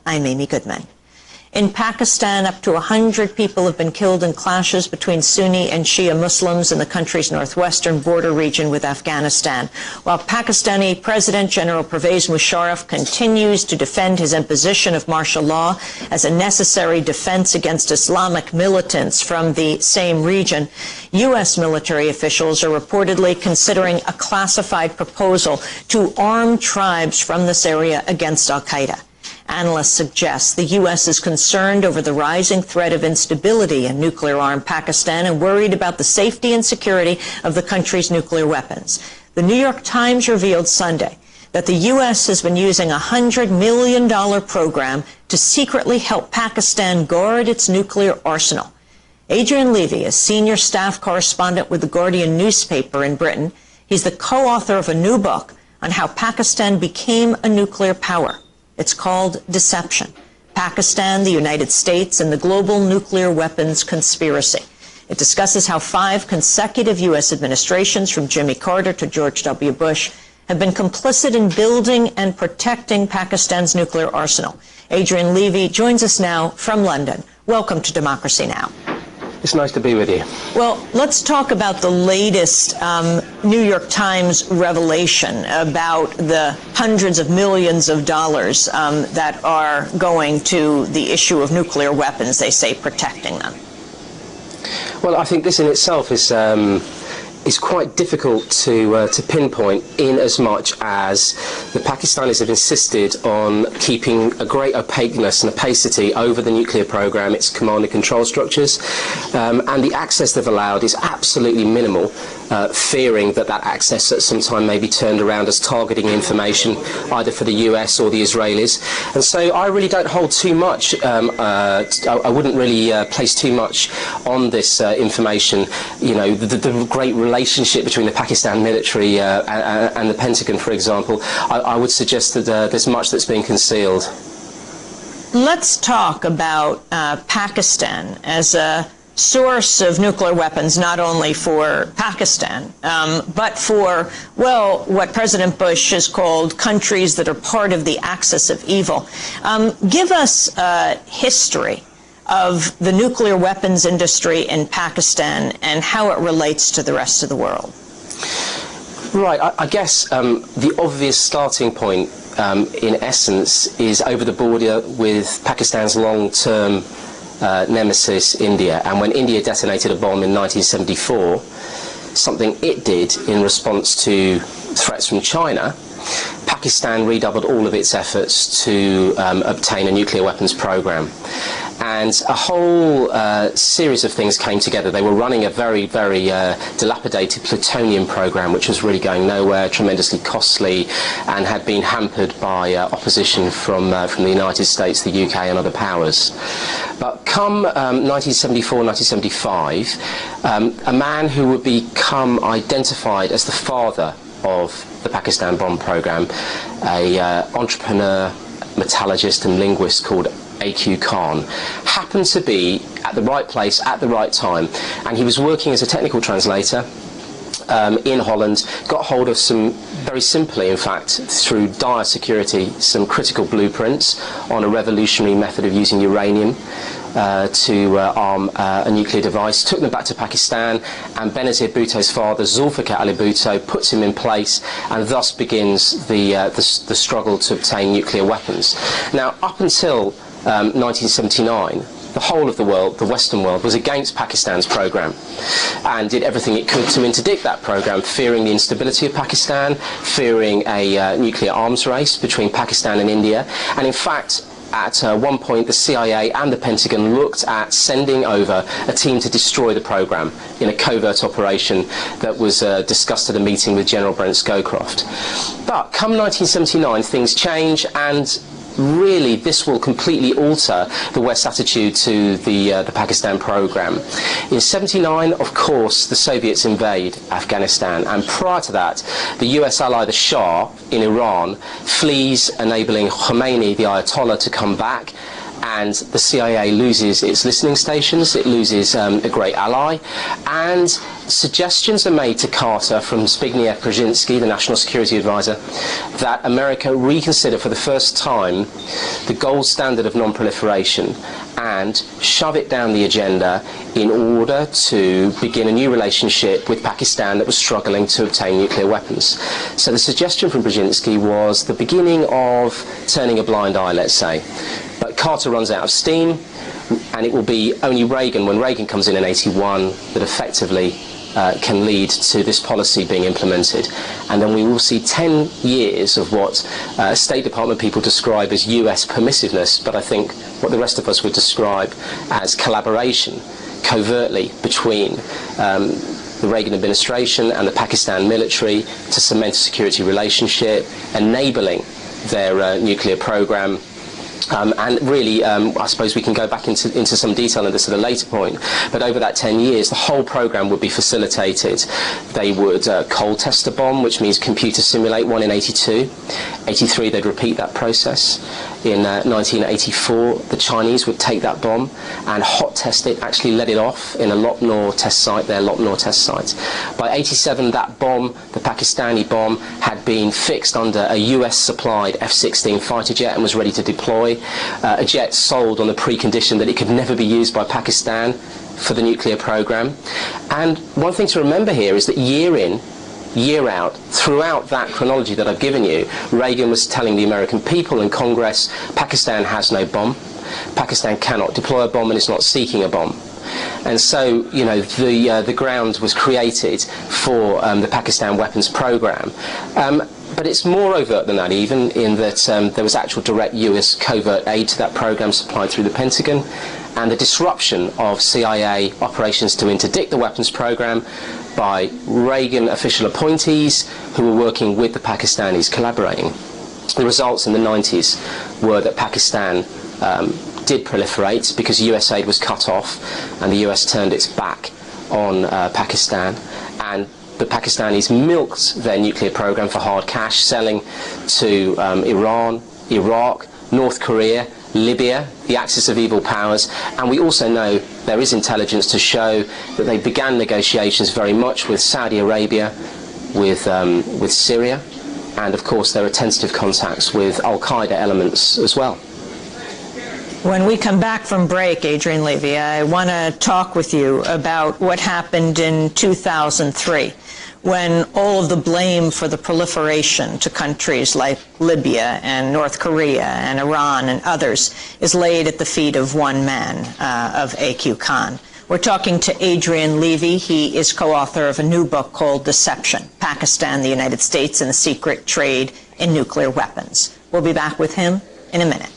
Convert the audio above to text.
I'm Amy Goodman. In Pakistan, up to 100 people have been killed in clashes between Sunni and Shia Muslims in the country's northwestern border region with Afghanistan. While Pakistani President General Pervez Musharraf continues to defend his imposition of martial law as a necessary defense against Islamic militants from the same region, U.S. military officials are reportedly considering a classified proposal to arm tribes from this area against al-Qaeda. Analysts suggest the U.S. is concerned over the rising threat of instability in nuclear-armed Pakistan and worried about the safety and security of the country's nuclear weapons. The New York Times revealed Sunday that the U.S. has been using a $100 million program to secretly help Pakistan guard its nuclear arsenal. ADRIAN Levy is senior staff correspondent with the Guardian newspaper in Britain. He's the co-author of a new book on how Pakistan became a nuclear power. It's called Deception: Pakistan, the United States, and the Global Nuclear Weapons Conspiracy. It discusses how 5 consecutive U.S. administrations, from Jimmy Carter to George W. Bush, have been complicit in building and protecting Pakistan's nuclear arsenal. ADRIAN Levy joins us now from London. Welcome to Democracy Now! It's nice to be with you. Well, let's talk about the latest New York Times revelation about the hundreds of millions of dollars that are going to the issue of nuclear weapons, they say, protecting them. Well, I think this in itself is quite difficult to pinpoint, in as much as the Pakistanis have insisted on keeping a great opaqueness and opacity over the nuclear program, its command and control structures, and the access they've allowed is absolutely minimal, fearing that that access at some time may be turned around as targeting information either for the US or the Israelis. And so I really don't hold too much, I wouldn't really place too much on this information. You know, the great relationship between the Pakistan military and the Pentagon, for example. I would suggest that there's much that's being concealed. Let's talk about Pakistan as a source of nuclear weapons, not only for Pakistan, but for, well, what President Bush has called countries that are part of the axis of evil. Give us a history of the nuclear weapons industry in Pakistan and how it relates to the rest of the world. Right, I guess the obvious starting point, in essence, is over the border with Pakistan's long-term nemesis, India. And when India detonated a bomb in 1974, something it did in response to threats from China, Pakistan redoubled all of its efforts to obtain a nuclear weapons program. And a whole series of things came together. They were running a very, very dilapidated plutonium program, which was really going nowhere, tremendously costly, and had been hampered by opposition from the United States, the UK, and other powers. But come 1974, 1975, a man who would become identified as the father of the Pakistan bomb program, an entrepreneur, metallurgist, and linguist called A.Q. Khan, happened to be at the right place at the right time, and he was working as a technical translator in Holland, got hold of some, very simply in fact, through dire security, some critical blueprints on a revolutionary method of using uranium to arm a nuclear device, took them back to Pakistan, and Benazir Bhutto's father, Zulfikar Ali Bhutto, puts him in place, and thus begins the struggle to obtain nuclear weapons. Now, up until 1979, the whole of the world, the Western world, was against Pakistan's program and did everything it could to interdict that program, fearing the instability of Pakistan, fearing a nuclear arms race between Pakistan and India. And in fact, at one point, the CIA and the Pentagon looked at sending over a team to destroy the program in a covert operation that was discussed at a meeting with General Brent Scowcroft. But come 1979, things change, and really this will completely alter the West's attitude to the Pakistan program. In '79, of course, the Soviets invade Afghanistan, and prior to that, the US ally, the Shah, in Iran, flees, enabling Khomeini, the Ayatollah, to come back, and the CIA loses its listening stations, it loses a great ally, and suggestions are made to Carter from Zbigniew Brzyzenski, the National Security Advisor, that America reconsider for the first time the gold standard of non-proliferation and shove it down the agenda in order to begin a new relationship with Pakistan that was struggling to obtain nuclear weapons. So the suggestion from Brzezinski was the beginning of turning a blind eye, let's say. But Carter runs out of steam, and it will be only Reagan, when Reagan comes in 81, that effectively can lead to this policy being implemented. And then we will see 10 years of what State Department people describe as US permissiveness, but I think what the rest of us would describe as collaboration, covertly, between the Reagan administration and the Pakistan military to cement a security relationship, enabling their nuclear program. And really, I suppose we can go back into some detail on this at a later point, but over that 10 years, the whole program would be facilitated. They would cold test a bomb, which means computer simulate one in 82. 83, they'd repeat that process. In 1984, the Chinese would take that bomb and hot test it, actually let it off in a Lopnor test site, their Lopnor test site. By 87, that bomb, the Pakistani bomb, had been fixed under a US-supplied F-16 fighter jet and was ready to deploy. A jet sold on the precondition that it could never be used by Pakistan for the nuclear program. And one thing to remember here is that year in, year out, throughout that chronology that I've given you, Reagan was telling the American people and Congress, Pakistan has no bomb, Pakistan cannot deploy a bomb and is not seeking a bomb. And so, you know, the ground was created for the Pakistan weapons program. But it's more overt than that, even, in that there was actual direct US covert aid to that program supplied through the Pentagon, and the disruption of CIA operations to interdict the weapons program by Reagan official appointees who were working with the Pakistanis, collaborating. The results in the 90s were that Pakistan did proliferate because US aid was cut off and the US turned its back on Pakistan, and the Pakistanis milked their nuclear program for hard cash, selling to Iran, Iraq, North Korea, Libya, the axis of evil powers. And we also know there is intelligence to show that they began negotiations very much with Saudi Arabia, with Syria, and of course there are tentative contacts with Al-Qaeda elements as well. When we come back from break, Adrian Levy, I want to talk with you about what happened in 2003, when all of the blame for the proliferation to countries like Libya and North Korea and Iran and others is laid at the feet of one man, of A.Q. Khan. We're talking to Adrian Levy. He is co-author of a new book called Deception: Pakistan, the United States, and the Secret Trade in Nuclear Weapons. We'll be back with him in a minute.